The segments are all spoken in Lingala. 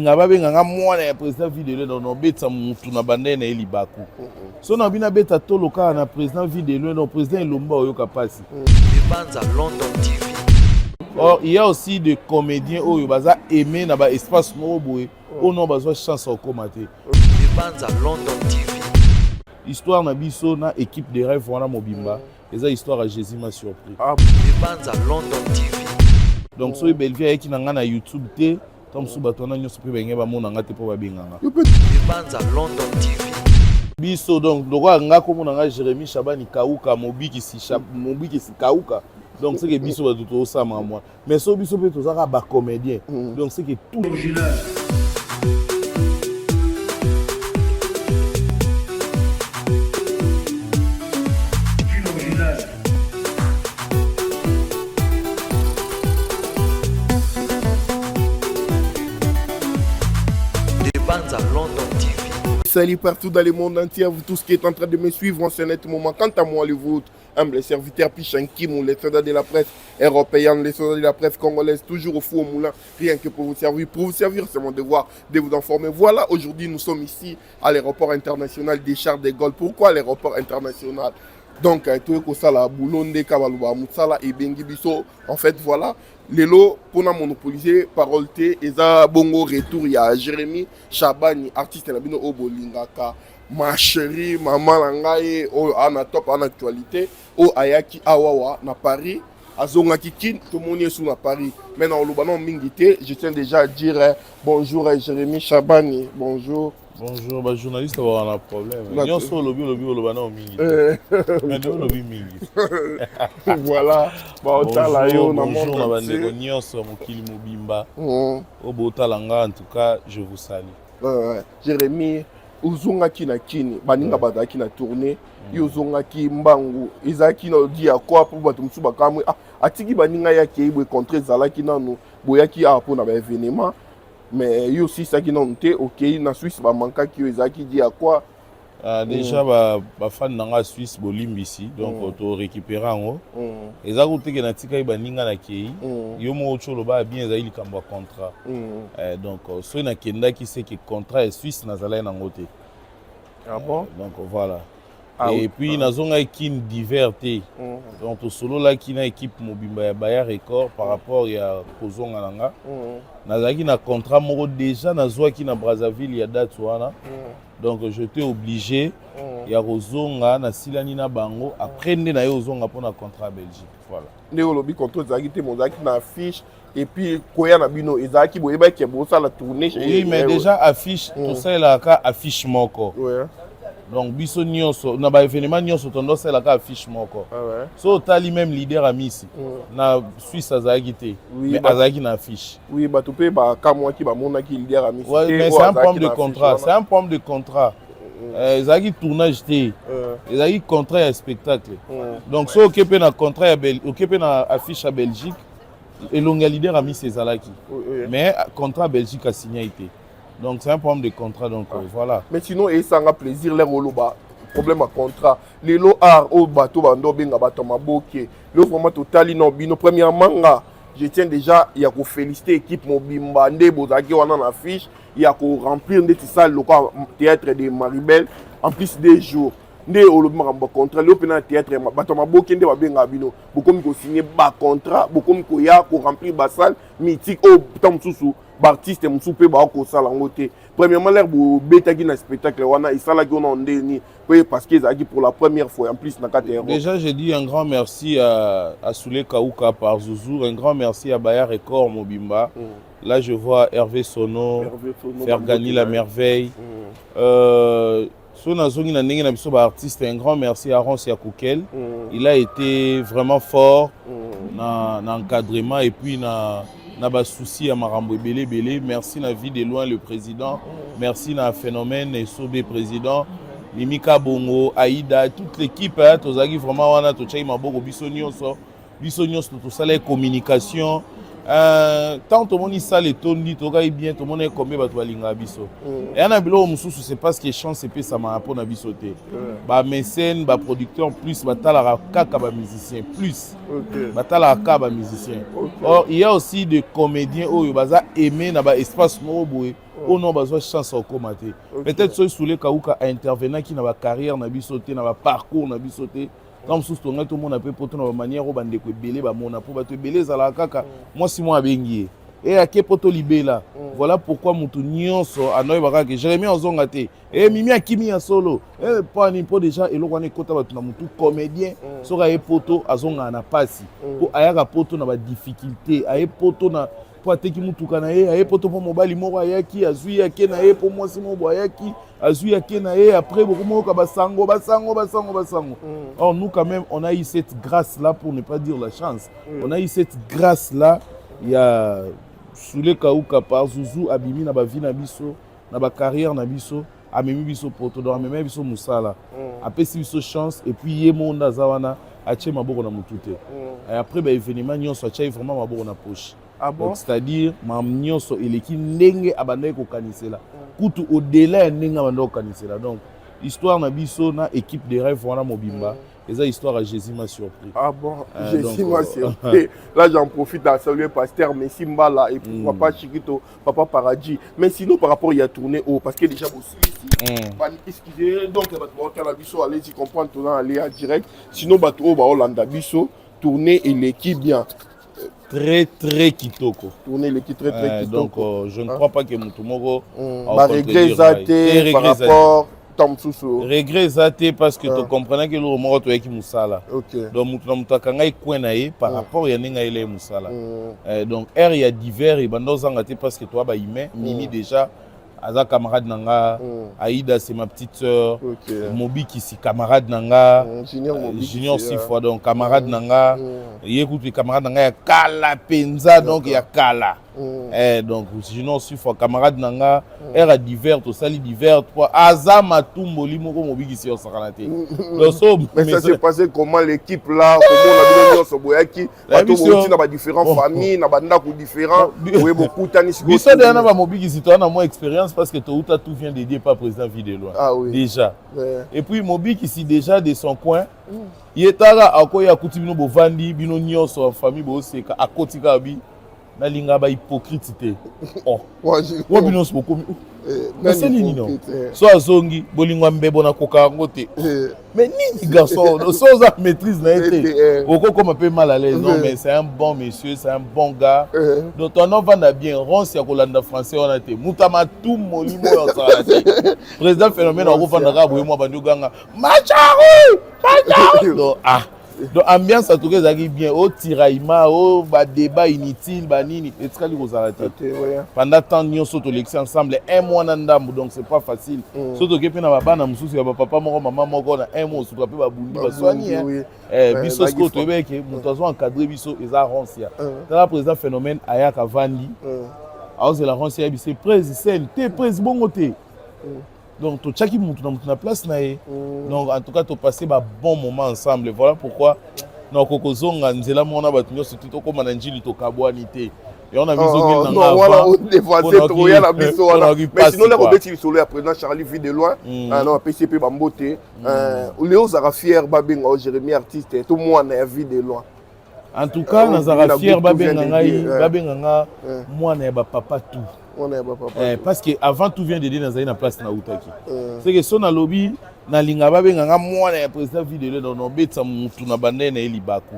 Nga babenganga mwana ya président Videlo dans no betsa mutu na bandene na Elibaku. So na bina beta toloka na président Videlo no président Elomba oyoka pasi. Banza London TV. Or il y a aussi des comédiens oyo baza aimé na ba espace moko boye o no bazwa chance au commenter. Banza London TV. Histoire na biso na équipe de rêve wana mobimba. Eza histoire à Jésus m'a surpris. Banza London TV. Donc so Belvia qui na nga na YouTube te Tom Subatona nyo sope benge ba mona ngate po ba benganga. Banza London TV. Biso donc lokwa nga ko mona nga Jérémy Chabani Kauka mobiki si Kauka. Donc c'est que biso ba tout ça moi. Mais so biso pe to za ba comédien. Donc c'est que tout Salut partout dans le monde entier, vous tous qui êtes en train de me suivre en ce net moment. Quant à moi, le vôtre, humble serviteur Pichankim, les soldats de la presse européenne, les soldats de la presse congolaise, toujours au four au moulin, rien que pour vous servir. Pour vous servir, c'est mon devoir de vous informer. Voilà, aujourd'hui, nous sommes ici à l'aéroport international des Charles de Gaulle. Pourquoi l'aéroport international? Donc, tout est ça, la Boulonde, Kabalouba, Moussala et Bengibiso. En fait, voilà. Lelo, pour monopoliser, parole T, Eza Bongo retour, il y a Jérémy Chabani, artiste Nabino Obolingaka, ma chérie, maman Langaye, en top en actualité, au Ayaki Awawa, na Paris, Azonga Kikin, tout le monde est sous na Paris. Maintenant, au Lubanon Mingité, je tiens déjà à dire bonjour à Jérémy Chabani, bonjour. Bonjour, bah journaliste avoir un problème. Nyon so lobby au Lubanon mingi. Mais de lobby mingi. Voilà. Bonjour na bandeko nyonso mokili mobimba. Obota langa en tout cas, je vous salue. Jérémy uzunga kina kini baninga bazaki na tournée yozunga ki mbangu ezaki na dia quoi pour bato musu bakamwe atiki baninga yake ibwe contre zalaki nanu boyaki apo na ba événement. Mais il y a aussi ça qui n'a pas été ok na Suisse ba manka qui ezaki dit à quoi déjà ba fan na Suisse bolimbi ici donc to récupérer en ezako te ke na tika ba ninga na kei yo mo cholo ba bien ezali kamba contrat donc so na kenda qui c'est que contrat Suisse na zala na ngote. Ah bon? Donc voilà. Et puis nazonga kin diverté. Donc solo là qui na équipe mobimba ya Baya Record par rapport ya kozonga nanga. Nazaki na contrat moko déjà nazwa ki na Brazzaville ya date wana. Donc j'étais obligé ya kozonga na silani na bango après nde na yo zonga pour na contrat Belgique. Voilà. Ndeko lobi contrat zaki te mozaki na affiche et puis koya na bino ezaki boyeba ki bosa la tournée. Oui, mais déjà affiche tout ça la ka affiche moko. Ouais. Donc biso nyonso na ba événement nyonso tondo sala ka affiche moko. So tali même leader amisi na Suisse azaki te mais azaki na affiche. Oui, ba topé ba kamwa ki ba mona ki leader amisi. Ouais, mais c'est un problème de contrat, c'est un problème de contrat. Ezaki tournage te. Ezaki contrat ya spectacle. Donc so okepe na contrat ya okepe na affiche à Belgique et longa leader amisi ezalaki. Mais contrat Belgique a signé été. Donc c'est un problème de contrat, donc voilà. Mais sinon, ça a plaisir, les roloba. Problème à contrat. Les lots art au bateau, bando benga bateau maboke. Le format total, bino premièrement, je tiens déjà, il y a qu'à féliciter l'équipe Mobimba, Ndebozaki, on en affiche. Il y a qu'à remplir des salles locales, théâtre de Maribel, en plus des jours. Ndé olobima kamba contrat le pena théâtre bato maboke nde babenga bino bokomi ko signer ba contrat bokomi ko ya ko remplir ba salle mythique au tamsusu ba artiste musu pe ba ko sala ngote premièrement l'air bo betaki na spectacle wana isala ki on ndeni parce que ezaki pour la première fois en plus na katero. Déjà j'ai dit un grand merci à Soulé Kauka par Zouzou, un grand merci à Baya Record Mobimba. Là je vois Hervé Sono faire gagner la merveille. So nazongi na ndenge na biso ba artiste, un grand merci à Ron Siakoukel. Il a été vraiment fort na encadrement et puis na ba souci à marambo belé. Merci na vie de loin le président. Merci na phénomène et Sobé président. Mimika Bongo, Aïda, toute l'équipe tozaki vraiment wana to chai maboko biso nyonso to sala communication Tant tout le monde ça les tondi to kai bien tout le monde est combien ba to linga biso et na bilo mususu c'est parce que chance et ça m'a pour na biso te ba mécène ba producteur plus ba tala kaka ba musicien plus ba tala kaka ba musicien. Or il y a aussi des comédiens où baza aimer na ba espace mo boé on a besoin chance au commenter peut-être ceux sous les kauka intervenant qui na ba carrière na biso te na ba parcours na biso te. Comme si tout le monde a pu porter une manière de belé, pour te belé, ça la caca. Moi, si moi, bengi. Et à quel poto libé là. Voilà pourquoi mon tournion à Noé Baraka, Jérémie en zongate. Et Mimi a Kimi en solo. Et pas n'importe déjà, et l'on est kota batuna mutu comédien. Sora et poto à zonga na passi. Pour ayaga poto na ba difficulté. Aye poto na. Pour ateki mutu kanae. Aye poto pour mobali moro ayaki. Azui yake na ye pour moi si mo boyaki. Azui yake na ye après beaucoup moko basango. Or nous quand même on a eu cette grâce là pour ne pas dire la chance. On a eu cette grâce là. Il y a Soule Kauka par Zouzou Abimi na ba vie na biso na ba carrière na biso amemi biso poto do amemi biso musala apesi biso chance et puis yemo ndazawana ache maboko na mutute et après ba événement nyonso ache vraiment maboko na poche. Ah bon? C'est-à-dire mam nyonso eleki ndenge abandai ko kanisela kutu au-delà ndenge abandai ko kanisela. Donc histoire na biso na équipe de rêve wana mobimba. Et ça, histoire à Jésus m'a surpris. Ah bon, Jésus m'a surpris. Là, j'en profite à saluer Pasteur Messi Mbala et puis Papa Chiquito, Papa Paradis. Mais sinon, par rapport, il y a tourné haut. Parce que déjà, vous ici, excusez, donc, allez-y comprendre, tout aller en direct. Sinon, Hollanda Bisso, tourner et l'équipe bien. Très, très kitoko. Tourner l'équipe très, très kitoko. Donc, je ne crois pas que Moutoumoro. Regret par rapport. Regret zate parce que tu comprenais que le mort tu es qui musala. Donc mutakanga ikwenaye par rapport ya ninga ile musala. Donc il y a divers et bando zangate parce que toi ba ime Mimi déjà aza camarade nanga Aïda c'est ma petite sœur Mobi qui si camarade nanga Junior 6 fois donc camarade nanga écoute camarade nanga ya kala penza donc ya kala. Donc sinon si fois camarade nanga era divers to sali divers toi azama tumboli moko Mobi qui au sakanate. Mais ça s'est passé comment l'équipe là comment on a bien soboyaki bato moti na ba différentes familles na banda ko différents oui beaucoup tani biso de na ba Mobi qui toi na moins expérience parce que tout vient dédié par président Vidéloin. Ah oui. Déjà. Et puis Mobi qui si déjà de son coin il est là à quoi ya kutibino bovandi bino nyonso en famille bo seka à kotika bi na linga ba hypocrite. Oh. Wa bino so komi. Mais c'est nini non. So azongi bolingwa mbebo na koka ngote. Mais nini garçon, so za maîtrise na été. Oko comme un peu mal à l'aise non mais c'est un bon monsieur, c'est un bon gars. Donc ton nom va bien ronce ya kolanda français on a été. Mutama tout molimo ya ça. Président phénomène on va ndaka boye moi bandu ganga. Macharu! Donc donc ambiance à tout cas ça bien au tiraillement au ba débat inutile ba nini et ça li kozarata pendant tant nous sauto l'élection ensemble un mois ndambu donc c'est pas facile surtout que na bana mususu ya papa moko maman moko na un mois surtout pe ba bundi ba soigner biso sko to beke muto zo encadrer biso eza ronsia la président phénomène ayaka vandi aoze la ronsia bise président te président bongote. Donc, tu as na place nae. Donc, en tout cas, tu as passé un bon moment ensemble. Voilà pourquoi nous avons dit que nous avons dit que nous avons dit que nous avons dit et on a vu que nous avons dit mais sinon, nous avons dit que nous avons dit Charlie Vidéloin, nous avons PCP Bambote, Léo Zara fier, Babinga, Jérémie artiste, tout le monde a Vidéloin. En tout cas, nous avons fier, Babinga, moi, je papa tout. Parce que avant tout vient de dire dans une place na utaki. C'est que son lobby na linga ba benga moi na président Vidéloin dans no beta mutu na bande na elibaku.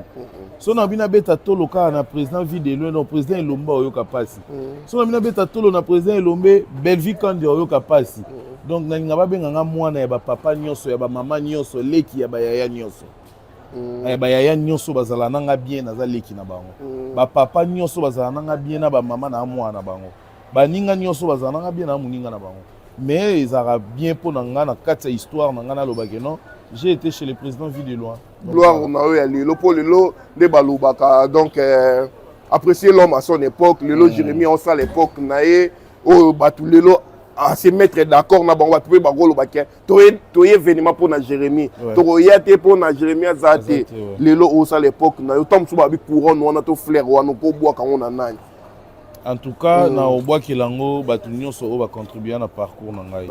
Son na bina beta tolo ka na président Vidéloin no président Elomba oyoka pasi. Son na bina beta tolo na président Elombe Belgique kandi oyoka pasi. Donc na linga ba benga moi na ba papa nyonso ya ba mama nyonso leki ya ba yaya nyonso. Ba yaya nyonso bazala nanga bien na za leki na bango. Ba papa nyonso bazala nanga bien na ba mama na moi na bango. Baninga nyonso bazananga bien na muninga na bango mais ils aura bien pour nanga na kati histoire nanga na lobake non j'ai été chez le président Vidéloin gloire on a eu aller le polelo de balobaka donc apprécier l'homme à son époque lelo Jérémie on ça l'époque naé o batulelo à se mettre d'accord na bango tu peux bagolo baké to événement pour na Jérémie to yate pour na Jérémie azate lelo au ça l'époque na yo tom suba bi couronne wana to fleur wana ko bois quand on a nani. En tout cas na obwa kilango batu nyonso o ba contribuer na parcours na ngai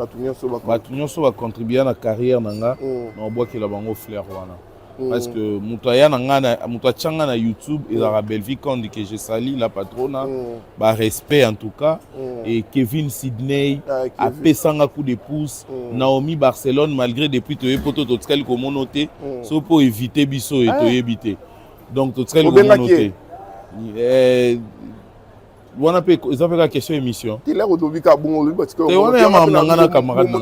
batu nyonso ba contribuer na carrière na nga na obwa kila bango fleur wana parce que mutaya na nga mutachanga na YouTube et la Belvi Kondi que je salue la patrona ba respect en tout cas et Kevin Sydney a pesanga coup de pouce Naomi Barcelone malgré depuis to poto to tsali ko monoté so pour éviter biso et to éviter donc to tsali ko monoté wana pe ils la question émission ti la rodobika bongo parce que on est ngana camarade na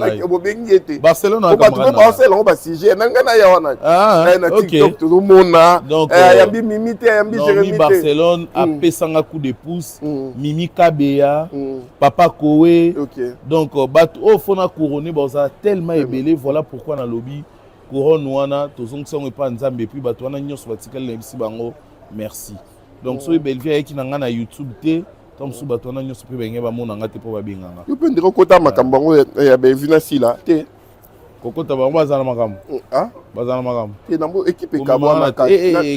Barcelone na camarade Barcelone ba sujet na ngana ya wana na TikTok tout mona ya bi mimite ya bi Jérémie Barcelone a pesanga coup de pouce Mimi Kabea Papa Kowe donc bat au fona couronné boza tellement ébélé voilà pourquoi na lobby couronne wana tozong songo pa nzambe puis bato wana nyonso batikala na bisi bango merci donc so Belvia qui na ngana YouTube te comme sous batona nyonso pe benge ba mona ngate po ba benganga yo pe ndiko kota makambo ngo ya bevina sila te kokota ba bazana makambo bazana makambo te nambo équipe kabwana ka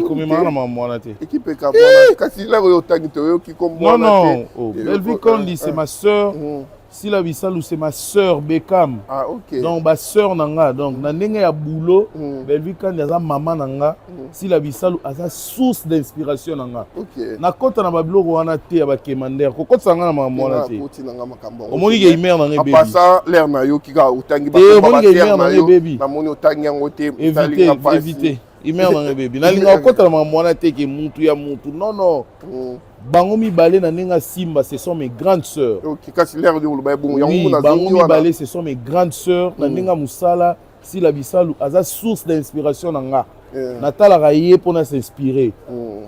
komi mana mwana te équipe kabwana kasi la yo tangi to yo ki kombo non Belvi Kondi c'est ma sœur Sila Bisalou c'est ma sœur Bekam donc ma sœur nanga donc na ndenge ya boulot Belvi Kondi aza maman nanga Sila Bisalou aza source d'inspiration nanga na kota na babiloko wana te ya bakemander kokotsa nga na makambo wana te omoni ke imer nanga baby apasa l'air na yo kika utangi ba imer nanga baby na moni utangi yango te éviter imer nanga baby na linga kota na makambo wana te ke mutu ya mutu non bango mibale na nenga simba ce sont mes grandes sœurs bango mibale ce sont mes grandes sœurs na nenga musala Sila Bisalou aza source d'inspiration nanga natalaka ye pona s'inspirer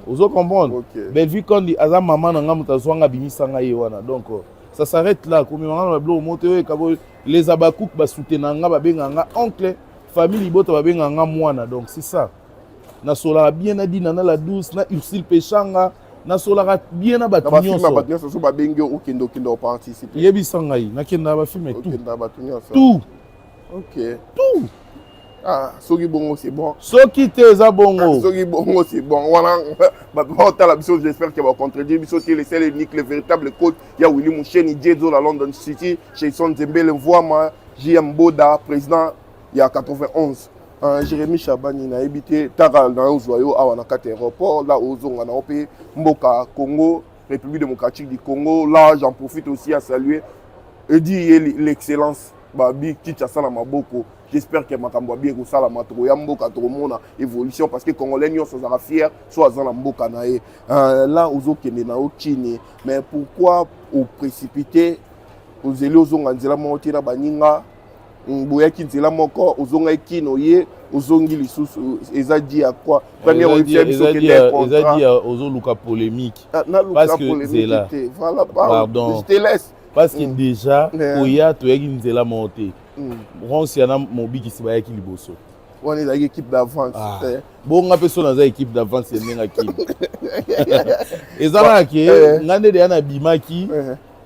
ozo comprendre Belvi Kondi aza maman nanga mutazwanga bimisanga ye wana donc ça s'arrête là comme maman na blo moto kabo les abakouk ba soutenanga ba benganga oncle famille libota ba benganga mwana donc c'est ça na sola bien adina na la douce na Ursule Pechanga na sola bien na batunyo so ba bengi okendo participer yebisanga yi na kenda ba filmer tout tout soki bongo c'est bon soki te za bongo soki bongo c'est bon voilà ba la biso j'espère qu'il va contredire biso qui est le seul unique le véritable coach ya Willy Moucheni Diezo la London City chez Son Zembele Voima JM Boda président il y a 91 Jérémie Chabani na habité Taral dans Ozoyo à Wanakate aéroport là aux Zonga na opé Mboka Congo République démocratique du Congo là j'en profite aussi à saluer et dire l'excellence babi Kinshasa na maboko. J'espère que makambo bien ko sala matro ya mboka to mona évolution parce que congolais nyonso za fier soit za na mboka na e là ozo kende na okini mais pourquoi au précipiter aux élus ozonga nzela moti na baninga boya kinzela moko ozonga kino ye ozongi lisusu ezadi ya quoi première ezadi ozo luka polémique parce que c'est là voilà pardon je te laisse parce que déjà oya to yaki nzela moti ronsi yana mobiki ba yaki liboso on est l'équipe d'avance bon nga personne na za équipe d'avance yenga ki ezala ke ngande de yana bimaki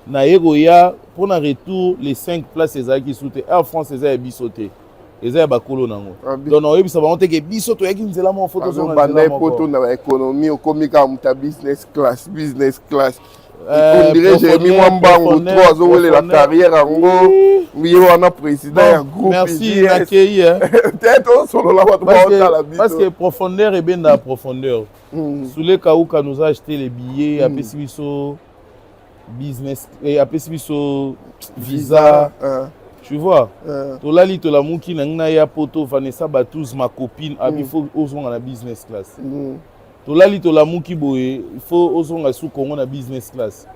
na yego ya pour na retour les 5 places ezaki soute Air France ezaya bisoté ezaya bakolo nango donc na yebisa ba onte ke bisoto yaki nzela mo photo zo na photo na économie okomika muta business class on dirait Jérémie Mwambango 3 ans la carrière en gros oui on a président un groupe merci nakei peut-être solo là parce que profondeur et bien la profondeur Soule Kauka nous a acheté les billets à Pesibiso business et à Pesibiso visa tu vois tolali tolamuki na ngina ya poto Vanessa Batouz ma copine il faut ozonga na business class tolali tolamuki boye il faut ozonga sous Congo na business class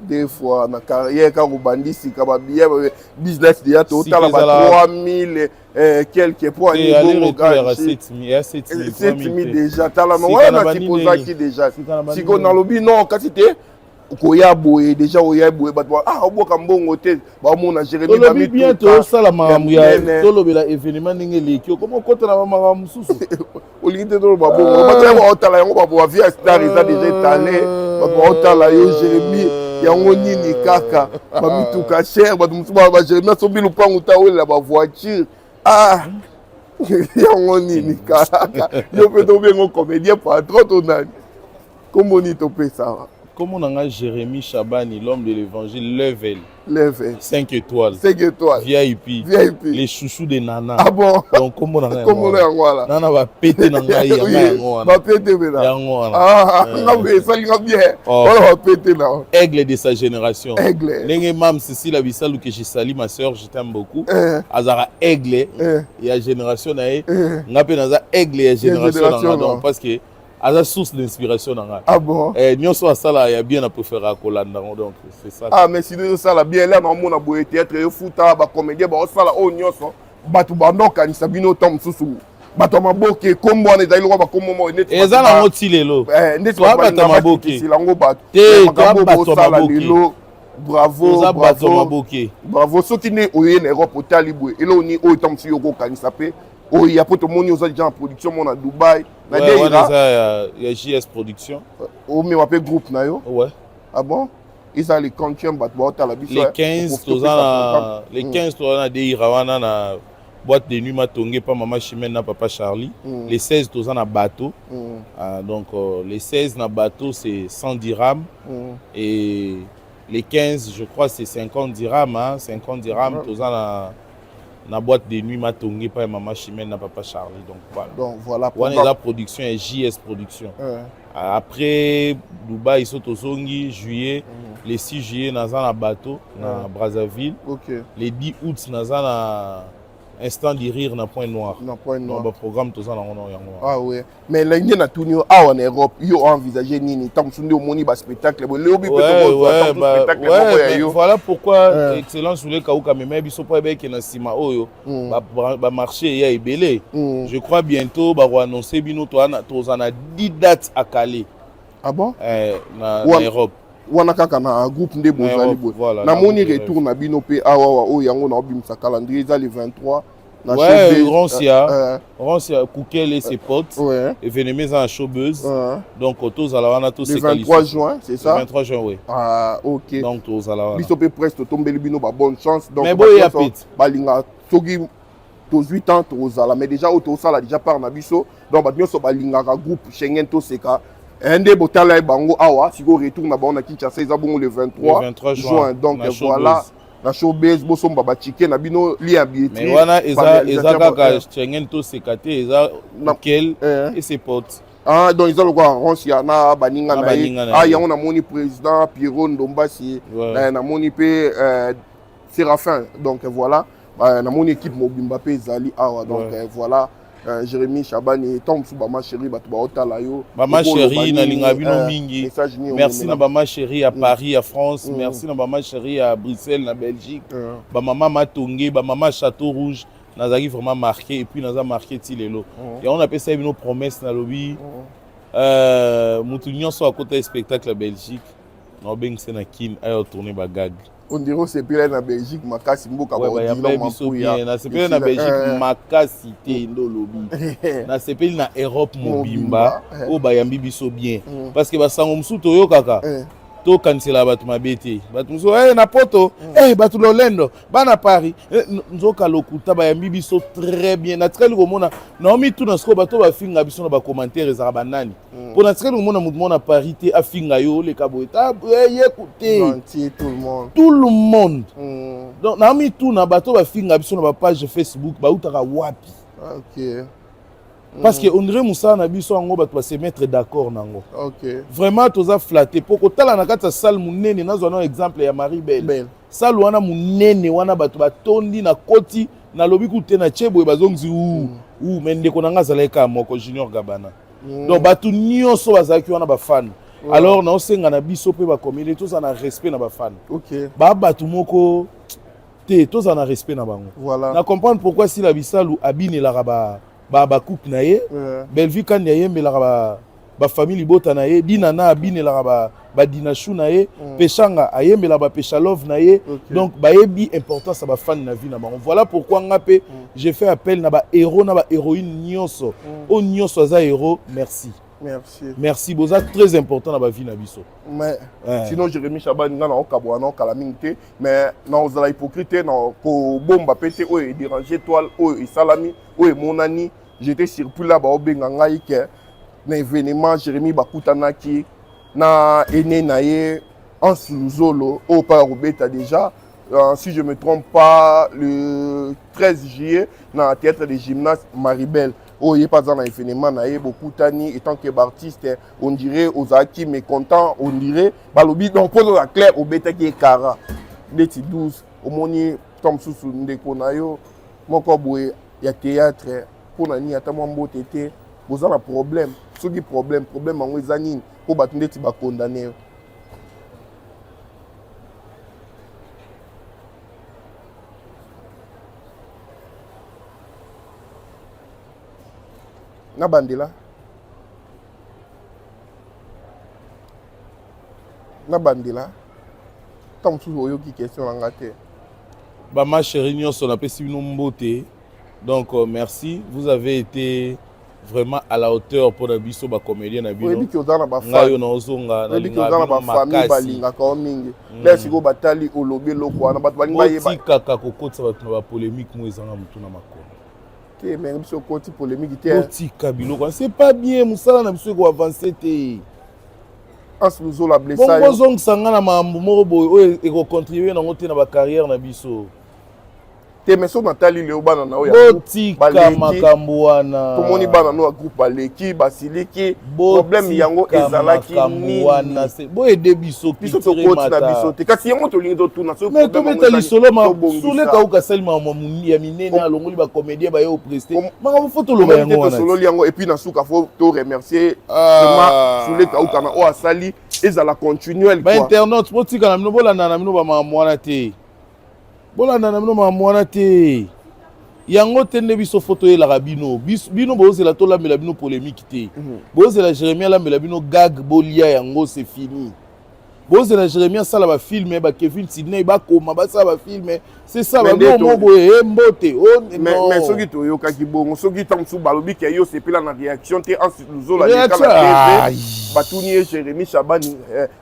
des fois na carrière ka robandisi ka ba billet business dia total ba 3000 quelques points niveau gars 7000 déjà tala no wana tipoza ki déjà siko na lobi non kasi te koya boye déjà oya boye ba oboka mbongo te ba mona Jérémie ba mi bientôt sala makambo ya tolobela événement ndenge leki comment kota na makambo mususu olite to ba bongo ba tala yango ba via star isa déjà étalé ba tala yo Jérémie yango nini kaka bamituka cher bato mosusu bajeremia sobi lupangu ta olela bavoiture yango nini kaka yo mpe tobengo comédien patron to nani komoni topesa Comment on a Jérémy Chabani, l'homme de l'évangile, level 5 étoiles. 5 étoiles. VIP. Les chouchous de Nana. Ah bon? Donc, comment on a Comment on a Nana va péter dans la va péter maintenant. Ah, ça bien. On va péter là. Aigle de sa génération. Aigle. Lengue mam Cécile Abissalou que j'ai sali ma soeur, je t'aime beaucoup. Azara aigle et la génération nae. Ngape naza aigle et génération donc parce que à la source d'inspiration. Ah bon? Nous sommes à ça là, il y a bien à préférer à Colanda, donc c'est ça. Ah mais si nous ça là bien là, on a beau théâtre, foota, ba comédien, ba ça là, oh nyonso, batu bandoka ni sabino tom susu. Batu maboke kombo na ezali ko ba kombo mo net. Eza na moti lelo. Net ba batu maboke. Si lango batu. Te batu maboke. Bravo, bravo. Bravo, soki ne oye na Europe otalibwe. Elo ni o tom si yoko kanisa pe. Oh, il y a pour tout le monde, il y a déjà en production à Dubaï. Il y a JS Production. Oh, mais on appelle groupe. Ouais. Ah bon? Ils ont les contiens, les 15, les 15, on a des Irawana na boîte de nuit, matongé par Maman Chimène, na Papa Charlie. Les 16, on a bateau. Donc, les 16 na bateau, c'est 100 dirhams. Et les 15, je crois, c'est 50 dirhams. 50 dirhams, on a na boîte de nuit matongé par Maman Chimène na Papa Charlie. Donc voilà. On a la production et JS Production. Après Dubaï, ils sont au Zongi, juillet. Les 6 juillet, nous avons un bateau na Brazzaville. Les 10 août, nous avons un instant de rire na Point Noir. Donc le programme tout ça na Ah oui. Mais là il y a tout en Europe, ils ont envisagé nini tant que au moni ba spectacle. Voilà pourquoi excellence voulait kauka mais biso pa be ke na sima oyo ba marché ya ebelé. Je crois bientôt ba annoncer bino to na 10 dates à Calais. Ah bon? Na Europe. Wana kaka na groupe nde bozali boy. Na moni retour na bino pe awa o yango na obimisa calendrier za le 23 na Roncia Koukel et ses potes événements en showbuzz. Donc tous à la wana tous le 23 juin, c'est ça? Le 23 juin oui. Ah OK. Donc tous à la wana. Biso pe presque tombeli bino ba bonne chance donc mais boy ya pit balinga soki tous 8 ans tous à la mais déjà auto ça là déjà par na biso donc ba nyonso balinga groupe Schengen to seka Ende botala bango awa siko retour na bango na Kinshasa eza bongo le 23 juin donc voilà na showbiz bosomba ba chicken na bino lia billetterie mais wana eza kaka Schengen to sekate eza Koukel et ses potes. Ah donc ils ont le quoi Roncia na baninga na ah yango na moni président Pierrot Ndombasi na moni pe Séraphin donc voilà na moni équipe Mobimba pe ezali awa donc voilà. Jérémy Chabani Tom Soubama chérie bato ba otala yo Mama chérie na linga bino mingi merci na Mama chérie à Paris à France merci na Mama chérie à Bruxelles na Belgique ba Mama Matongé ba Mama Château Rouge nazaki vraiment marqué et puis naza marqué ti lelo et on appelle ça une promesse na lobby mutu nyonso à côté spectacle à Belgique na beng sena kin ayo tourner ba gag. On dirait que c'est plus en Belgique, Makasi Mboka. Ouais, c'est plus en Belgique, Makasi Tendo Lobby. C'est plus en Europe, Mobimba. Oh, Bayambi Biso bien. Parce que Sangomsu Toyo Kaka. To cancela batu mabete. Batu so na poto. Batu Lolendo. Bana Paris. Nzoka lokuta Bayambi Biso très bien. Na très le mona. Naomi tout dans ce que bato ba finga biso na ba commentaire za banani. Pour na très le mona parité a finga yo le kaboeta. Écoutez. Tout le monde. Donc Naomi tout na bato ba finga biso na ba page Facebook ba utaka wapi. OK. Parce que on dirait Moussa na biso ngo bato ba se mettre d'accord nango. OK. Vraiment toza flatté poko tala na kata salle munene nazo na exemple ya Marie Belle. Salle wana munene wana bato ba tondi na koti na lobi kute na chebo bazongzi mende konanga zaleka moko Junior Gabana. Donc bato nyonso bazaki wana ba fan. Alors na osenga na biso pe ba communauté tous na respect na ba fan. OK. Ba bato moko te tous na respect na bango. Voilà. Na comprendre pourquoi si la bisalu abine la raba ba coupe na ye Bellevue kan ya yembe la ba famille bota na ye dinana abine la ba dinashu na ye pechanga ayembe la ba pechalov na ye donc ba yebi importance ba fan na vie na bango. Voilà pourquoi ngape j'ai fait appel na ba héros na ba héroïne nyonso o nyonso za héros merci. Merci. Merci, boza très important dans ma vie na biso. Mais sinon Jérémy Chaban nga na okabwana okalamingte mais na ozala hypocrite na ko bomba pété oyo déranger toile oyo isalami oyo monani j'étais surpris là ba obenga ngai ke na événement Jérémy bakutanaki na ene na ye en Luzolo au Parobeta déjà. Si je ne me trompe pas, le 13 juillet, dans le théâtre de gymnase Maribel, où il n'y a pas dans l'événement, il y a beaucoup d'années, étant que artiste, on dirait aux acquis mécontents, on dirait, donc pour la claire, au bêta qui est cara, les 12, au moni, tom sous de konayo, mon corbeau, il y a théâtre, pour la nuit, à ta mambo tété, vous avez un problème, ce qui est problème en les pour battre des tibas condamnés. Na bandela tant tout oyoki question nga te Bah ma chérie nyonso na pesi bino mbote. Donc merci, vous avez été vraiment à la hauteur pour la biso ba comédien na bino. Oui, que dans ba famille na ozonga na linga ba famille balinga ka mingi. Là siko batali olobe loko na bat balinga yeba. Tika ka kokotsa ba polémique mo ezanga mutu na makolo. Mais biso koti polémique te. Tika biloko, c'est pas bien musala na biso ko avancer te. As nous la blessé. Bon bozong sanga na mambo moko boy e ko contribuer na ngote na ba carrière na biso. Te meso Nathalie Léo bana na oya. Botika makambo wana. To moni bana no groupe baleki basiliki problème yango ezalaki ni wana c'est bo aider biso biso to koti na biso te kasi yango to lingi to tuna so mais to metali solo ma solo ka uka salima mamuni ya minene alongoli ba comédien ba yo prester maka photo lo ba yango wana solo yango et puis na suka faut to remercier vraiment solo ka uka na o asali ezala continuel quoi ba internet botika na mino bolanda na mino ba mamwana te bolanda na mino mamwana te yango tende biso photo elaka bino bino bozela tolambela bino polémique te bozela Jérémie alambela bino gag bolia yango c'est fini bozela Jérémie asala ba film ba Kevin Sidney ba koma ba sala ba film c'est ça ba mo boye mbote mais soki to yoka ki bongo soki tamsu balobi ke yo sepela na réaction te en Luzolo la TV batuni Jérémy Chaban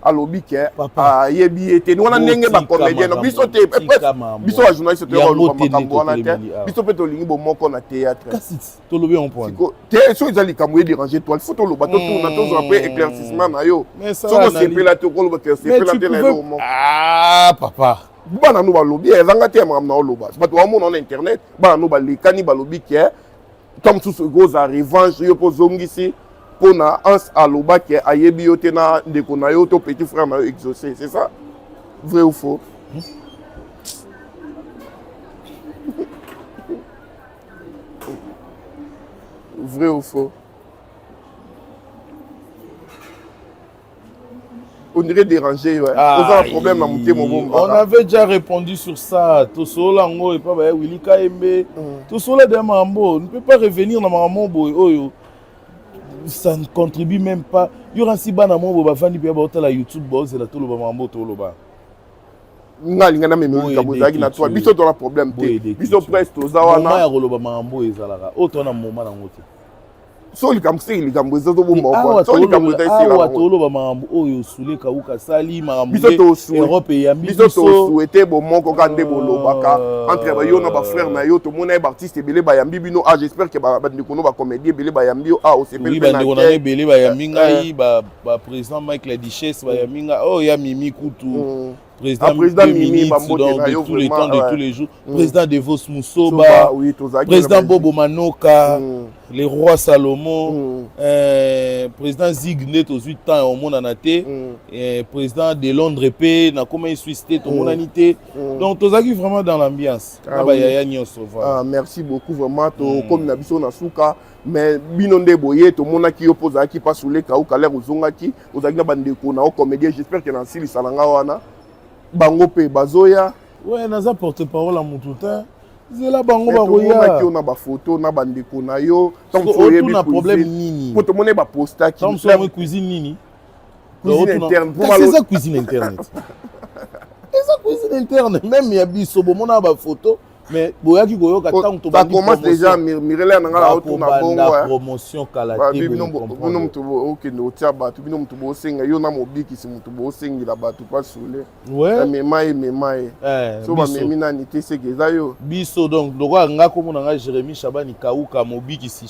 alobi ke yebi ete wana ndenge ba comédien no biso te biso wa journaliste te oloba makambo wana te biso pe to lingi bo moko na théâtre kasi to lobi on point te so ezali kamwe déranger toi il faut to loba to tourna to après éclaircissement na yo so sepela to ko loba ke sepela te na yo ah papa bana no balobi ezanga te makam na oloba bato bamona na internet bana no balekani balobi ke tom susu goza revanche yo po zongisi pona ans aloba ke ayebi yo te na ndeko na yo to petit frère na yo exaucé c'est ça vrai ou faux vrai ou faux on dirait déranger, ouais. Un problème à monter mon on avait déjà répondu sur ça. Tout cela, et pas Willy Kaembe. Tout cela, on ne peut pas revenir dans ma boy. Ça ne contribue même pas. Il y aura un si bon amour, on va faire la YouTube, c'est la tout le mambo, tout le bas. Nga na meme ka bozaki na toi biso to na problème te biso presque tozawana ma ya koloba mambo ezalaka oto na moment na ngote so likamse likambo ezozo bomba so likambo etaisi la toloba mambo oyo sule ka uka sali mambo biso to Europe ya biso to souhaiter bo moko ka nde bolobaka entre ba yo na ba frère na yo to mona ba artiste belé ba yambi bino j'espère que ba ndiko no ba comédien belé ba yambi au sepel pe na ndiko na belé ba yambi ngai ba président Michael Duchesse ba yambi nga ya Mimi Kutu président Mimi de tous les temps, de tous les jours, président Devos Moussoba, président Bobo Manoka, les rois Salomon, président Zignet aux 8 ans au monde en athée, président de Londres P, na comment il suisse au monde enité. Donc tous qui vraiment dans l'ambiance. Merci beaucoup vraiment comme nabiso na suka mais binonde boye to mona ki opposa ki pas sous les ka ou ka l'air ozonga ki ozaki na bande ko na comédien j'espère que na sili salanga wana bango pe bazoya ouais naza porte-parole à Moutoutin zela bango baroya ki on a ba photo na bande ko na yo tant que on a problème nini pour te moner ba posta ki tant que cuisine nini cuisine interne c'est ça cuisine interne c'est ça cuisine interne même ya biso bo mona ba photo mais boyaki koyoka tant to ça commence déjà mirele na ngala autour na bongo promotion kala te bino mutu OK no tia batu bino mutu bo senga yo na mobiki si mutu bo sengi la batu pas soule ouais mais mai so ba memi na ni te se geza yo biso donc lokwa nga ko mona nga Jérémy Chabani kauka mobiki si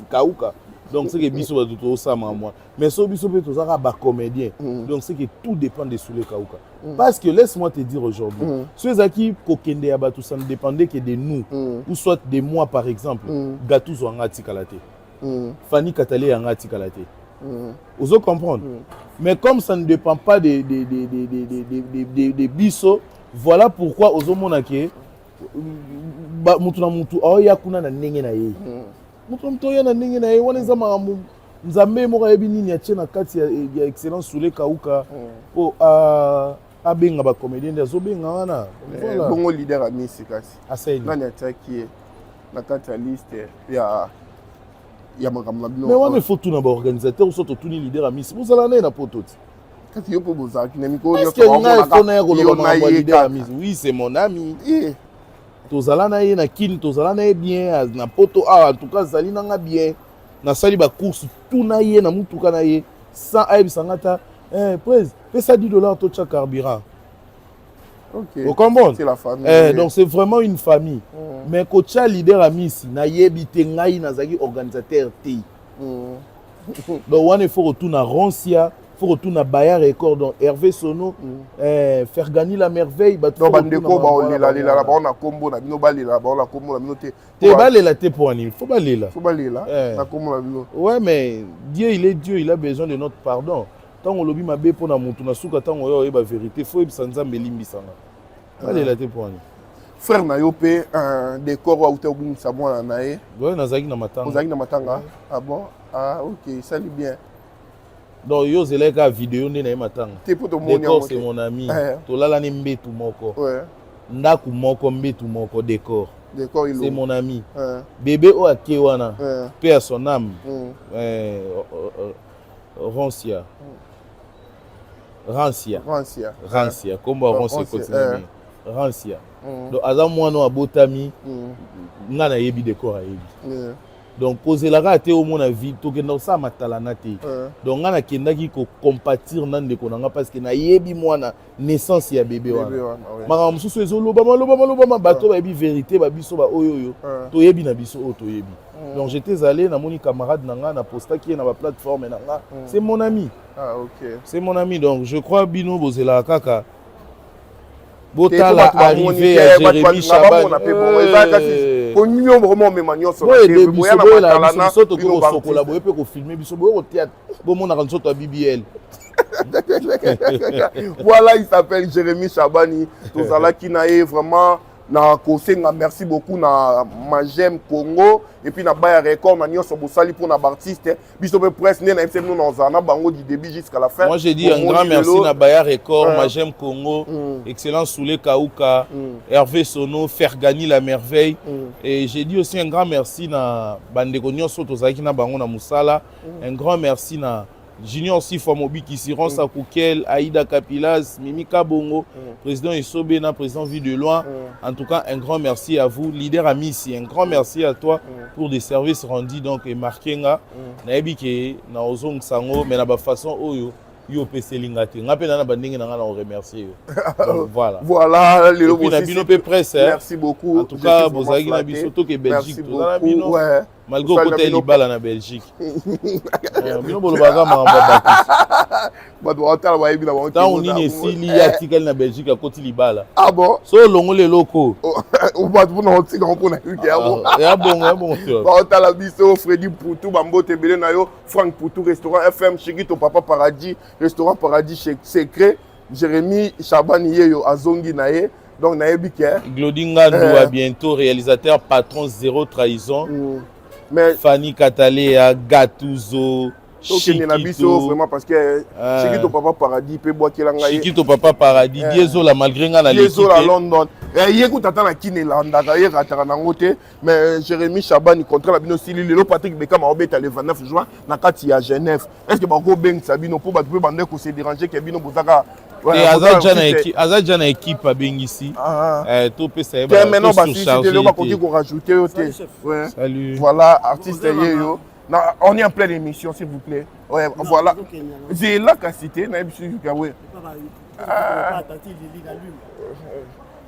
kauka donc c'est que biso ba tout ça moi mais so biso peut tozaka ba comédien donc c'est que tout dépend de soule kauka parce que laisse-moi te dire aujourd'hui ceux qui kokende ya batu ça ne dépendait que de nous ou soit de moi par exemple Gatouzo ngati kalate Fanny Katale ngati kalate vous comprendre mais comme ça ne dépend pas de biso voilà pourquoi ozomona ke mutu na mutu oya kuna na ndenge na ye mutu oya na ndenge na ye wana za mamu nzambe moko yebi nini ya tena kati ya excellence Soule Kauka po abenga ba comédien azo benga wana voilà bongo leader a Miss kasi aseni nani ataki na kati ya liste ya makambo bino mais wana faut tout na ba organisateur so to tuni leader a Miss vous allez na pototi kasi yo po bozaki na mikolo yo to na leader a Miss oui c'est mon ami tozala na ye na kini tozala na ye bien na poto en tout cas zali nanga bien na sali ba course tout na ye na mutuka na ye sans aib sangata presse fais ça $10 to cha carburant. OK. Vous comprenez? C'est la famille. Donc c'est vraiment une famille. Mais coach leader a Miss na yebi te ngai na zaki organisateur te. Donc on faut retourner à Rancia, faut retourner à Bayard Record donc Hervé Sono faire gagner la merveille ba donc bandeko ba olela lela ba on a combo na bino balela ba on a combo na bino te balela te pour ani faut balela na combo na bino ouais mais Dieu il est Dieu il a besoin de notre pardon tant on lobi mabe pour na mutu na suka tant on yo ba vérité faut ebisa nzambe limbisanga balela te pour ani frère na yo pe un décor wa uta obun sa mwana na ye ouais nazaki na matanga ozaki na matanga ah bon ah OK ça lui bien. Donc yo zeleka vidéo nde na ye matanga décor c'est mon ami tolala ne mbetu moko ndaku moko mbetu moko décor c'est mon ami bébé o ake wana paix à son âme Rancia kombo Rancia continue Rancia donc aza mwana abotami nga na yebi décor ayebi donc kozelaka te au mona vie tokenda sa matalana te donc nga nakendaki ko compatir na ndeko nanga parce que na yebi mwana naissance ya bébé wana maka mususu ezoloba bato ba yebi vérité ba biso ba oyoyo to yebi na biso o to yebi donc j'étais allé na moni camarade nanga na posta qui est na ba plateforme nanga c'est mon ami OK c'est mon ami donc je crois bino bozela kaka botala arrivé à Jérémy Chabani ko nyonyo vraiment même nyonso soto ko sokola boye pe ko filmer biso boye au théâtre bo mona kan soto BBL voilà il s'appelle Jérémy Chabani tozala ki na ye vraiment na kosenga merci beaucoup na Magem Congo et puis na Bayard Record na nyonso bosali pour na artiste biso pe presse né na FCM nous na bango du début jusqu'à la fin. Moi j'ai dit un grand merci na Bayard Record, Magem Congo, excellence Soule Kauka, Hervé Sono, faire gagner la merveille et j'ai dit aussi un grand merci na bandeko nyonso tozaki na bango na musala, un grand merci na Junior Sifamobi qui s'y rend sa Koukel, Aïda Kapilas, Mimika Bongo, président Isobena, président vu de loin. En tout cas, un grand merci à vous, leader ami ici. Un grand merci à toi pour des services rendus donc et marqués. Naebi ke na ozong sango, mais na ba façon oyo yo PC lingate. Ngape na bandingi na on remercie. Voilà. Voilà les lobos. Merci beaucoup. En tout cas, bozaki na biso to ke Belgique. Ouais. Malgré côté libala na Belgique. Bino bolobaka mamba bakis. Tant nini sili ya tikali na Belgique à côté libala. Ah bon? So longole loko. Ou pas pour na tika on na yuki ya bon. Ya bon. Ba otala biso Freddy Poutou Bambote Belé na yo Frank Poutou restaurant FM Chigito Papa Paradis restaurant Paradis secret Jérémy Chabani yeyo azongi na ye. Donc nayebi ke Glodinga Ndoua bientôt réalisateur patron zéro trahison. Mais Fanny Katale, Gatouzo, Chiquito, vraiment parce que Chiquito Papa Paradis peut boire kelanga Chiquito Papa Paradis Dieso la malgré nga na Dieso la London yeko tata na Kinelanda ye rataka na ngote mais Jérémy Chabani contre la bino sili le Patrick Bekam a obeta le 29 juin na kati ya Genève est-ce que bako beng sabino pour ba bande ko se déranger que bino bozaka Et aza déjà na équipe abengisi. To pesa ye ba. Maintenant ba si surchargé. ba continue ko rajouter ouais. Salut. Voilà, artiste yo. On est en pleine émission s'il vous plaît. Ouais, voilà. J'ai la cité na bisu ouais.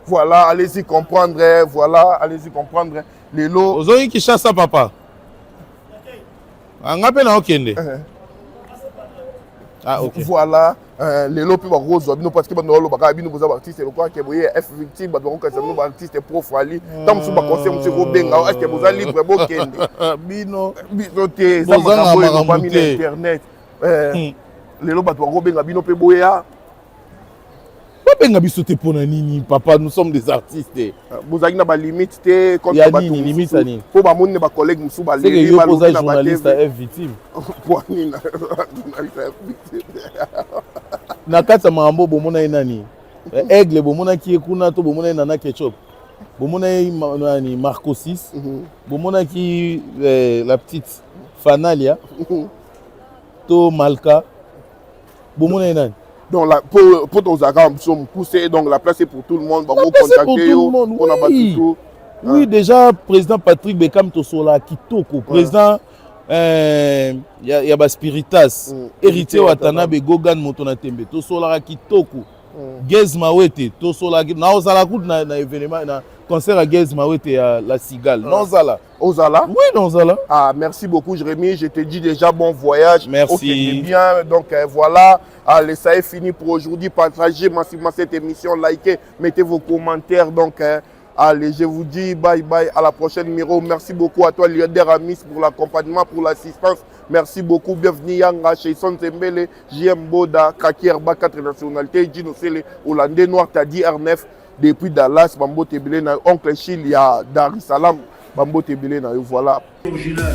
Voilà, allez-y comprendre, voilà, allez-y comprendre. Les lots. Ozoyi qui chasse papa. Anga pe na okende. Ah OK. Voilà, les lots puis rose bino parce que bano lo baka bino boza artiste le quoi que boye F victime ba donc ça no artiste profali. Tant sou ba conseil monsieur ko benga est-ce que boza libre bo kende. Bino te ça ma ba mi internet. Les lots ba to benga bino pe boya. Benga biso te pona nini papa, nous sommes des artistes. Bozaki na ba limite te contre ba nini limite ani. Po ba moni ba collègue musu ba le ba lobi na journaliste F victime. Po nini na kati mambo bomona nani aigle bomona ki kuna to bomona nana ketchup bomona nani Marco 6 bomona ki la petite Fanalia to Malka bomona nani. Donc pour nos agents sommes poussés, donc la place est pour tout le monde. On contacter on a battu tout. Oui, déjà président Patrick Bekam Tosola Kitoko, président y a ba Spiritas, héritier Watanabe Gogan Motona Tembe, Tosola Kitoko. Gez Mawete, Tosola na ozala coup na événement na concert à Gez Mawete à la Cigale. Non Zala. Ozala? Oui, non Zala. Ah, merci beaucoup Jérémy, je te dis déjà bon voyage. Merci. Okay, bien, donc voilà. Allez, ça est fini pour aujourd'hui. Partagez massivement cette émission, likez, mettez vos commentaires. Donc, allez, je vous dis bye bye, à la prochaine Miro. Merci beaucoup à toi, Liader Amis, pour l'accompagnement, pour l'assistance. Merci beaucoup. Bienvenue Yanga, chez Son Zembele, JM Boda, Kaki Herba, 4 nationalités, Gino Sele, Hollandais Noir, Tadi R9, depuis Dallas, Bambo Tebele, Oncle Chil, il y a Dar es Salaam, Bambo Tebele, voilà. Original.